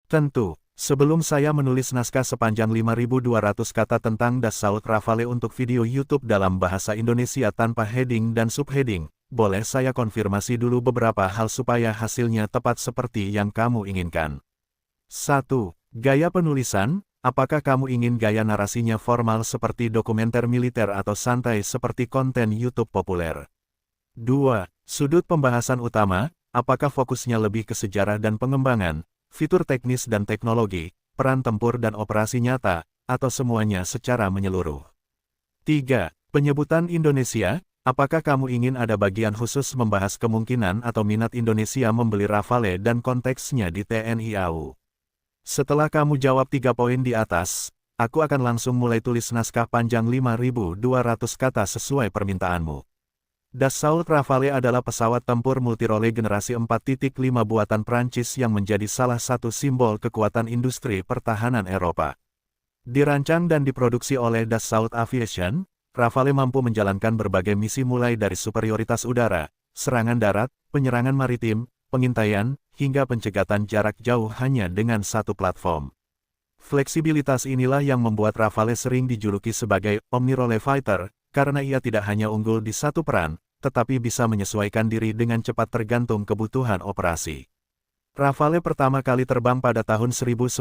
Tentu, sebelum saya menulis naskah sepanjang 5.200 kata tentang Dassault Rafale untuk video YouTube dalam bahasa Indonesia tanpa heading dan subheading, boleh saya konfirmasi dulu beberapa hal supaya hasilnya tepat seperti yang kamu inginkan. 1. Gaya penulisan, apakah kamu ingin gaya narasinya formal seperti dokumenter militer atau santai seperti konten YouTube populer? 2. Sudut pembahasan utama, apakah fokusnya lebih ke sejarah dan pengembangan, fitur teknis dan teknologi, peran tempur dan operasi nyata, atau semuanya secara menyeluruh? 3. Penyebutan Indonesia, apakah kamu ingin ada bagian khusus membahas kemungkinan atau minat Indonesia membeli Rafale dan konteksnya di TNI AU? Setelah kamu jawab 3 poin di atas, aku akan langsung mulai tulis naskah panjang 5.200 kata sesuai permintaanmu. Dassault Rafale adalah pesawat tempur multirole generasi 4.5 buatan Prancis yang menjadi salah satu simbol kekuatan industri pertahanan Eropa. Dirancang dan diproduksi oleh Dassault Aviation, Rafale mampu menjalankan berbagai misi mulai dari superioritas udara, serangan darat, penyerangan maritim, pengintaian, hingga pencegatan jarak jauh hanya dengan satu platform. Fleksibilitas inilah yang membuat Rafale sering dijuluki sebagai Omnirole Fighter, karena ia tidak hanya unggul di satu peran, tetapi bisa menyesuaikan diri dengan cepat tergantung kebutuhan operasi. Rafale pertama kali terbang pada tahun 1986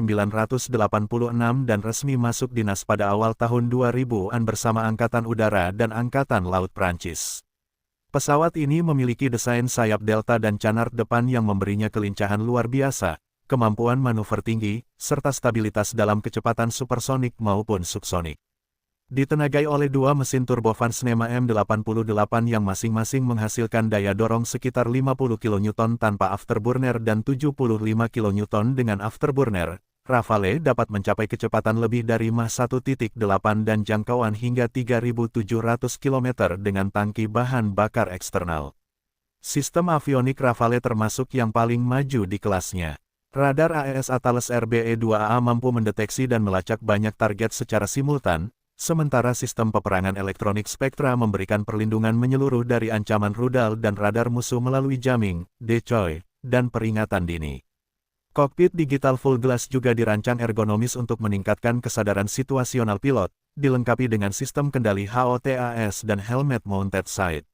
dan resmi masuk dinas pada awal tahun 2000-an bersama Angkatan Udara dan Angkatan Laut Prancis. Pesawat ini memiliki desain sayap delta dan canard depan yang memberinya kelincahan luar biasa, kemampuan manuver tinggi, serta stabilitas dalam kecepatan supersonik maupun subsonik. Ditenagai oleh 2 mesin turbofan Snema M88 yang masing-masing menghasilkan daya dorong sekitar 50 kN tanpa afterburner dan 75 kN dengan afterburner, Rafale dapat mencapai kecepatan lebih dari Mach 1.8 dan jangkauan hingga 3.700 km dengan tangki bahan bakar eksternal. Sistem avionik Rafale termasuk yang paling maju di kelasnya. Radar AES Atlas RBE-2A mampu mendeteksi dan melacak banyak target secara simultan, sementara sistem peperangan elektronik Spectra memberikan perlindungan menyeluruh dari ancaman rudal dan radar musuh melalui jamming, decoy, dan peringatan dini. Kokpit digital full glass juga dirancang ergonomis untuk meningkatkan kesadaran situasional pilot, dilengkapi dengan sistem kendali HOTAS dan helmet mounted sight.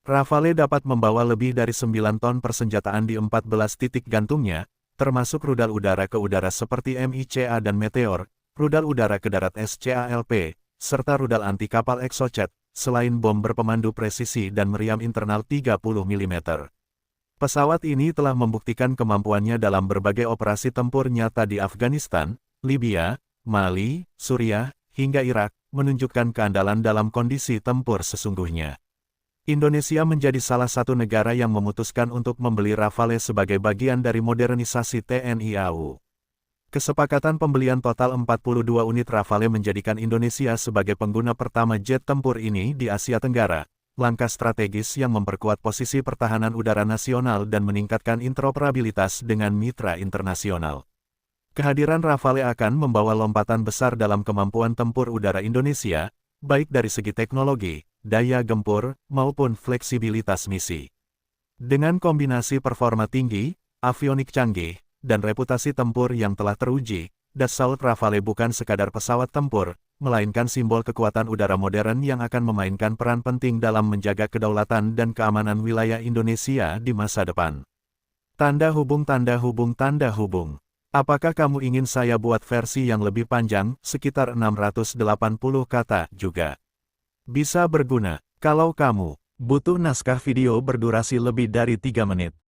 Rafale dapat membawa lebih dari 9 ton persenjataan di 14 titik gantungnya, termasuk rudal udara ke udara seperti MICA dan Meteor, rudal udara ke darat SCALP, serta rudal anti-kapal Exocet, selain bom berpemandu presisi dan meriam internal 30 mm. Pesawat ini telah membuktikan kemampuannya dalam berbagai operasi tempur nyata di Afghanistan, Libya, Mali, Suriah, hingga Irak, menunjukkan keandalan dalam kondisi tempur sesungguhnya. Indonesia menjadi salah satu negara yang memutuskan untuk membeli Rafale sebagai bagian dari modernisasi TNI AU. Kesepakatan pembelian total 42 unit Rafale menjadikan Indonesia sebagai pengguna pertama jet tempur ini di Asia Tenggara, langkah strategis yang memperkuat posisi pertahanan udara nasional dan meningkatkan interoperabilitas dengan mitra internasional. Kehadiran Rafale akan membawa lompatan besar dalam kemampuan tempur udara Indonesia, baik dari segi teknologi, daya gempur, maupun fleksibilitas misi. Dengan kombinasi performa tinggi, avionik canggih, dan reputasi tempur yang telah teruji, Dassault Rafale bukan sekadar pesawat tempur, melainkan simbol kekuatan udara modern yang akan memainkan peran penting dalam menjaga kedaulatan dan keamanan wilayah Indonesia di masa depan. Tanda hubung. Apakah kamu ingin saya buat versi yang lebih panjang, sekitar 680 kata juga? Bisa berguna, kalau kamu butuh naskah video berdurasi lebih dari 3 menit.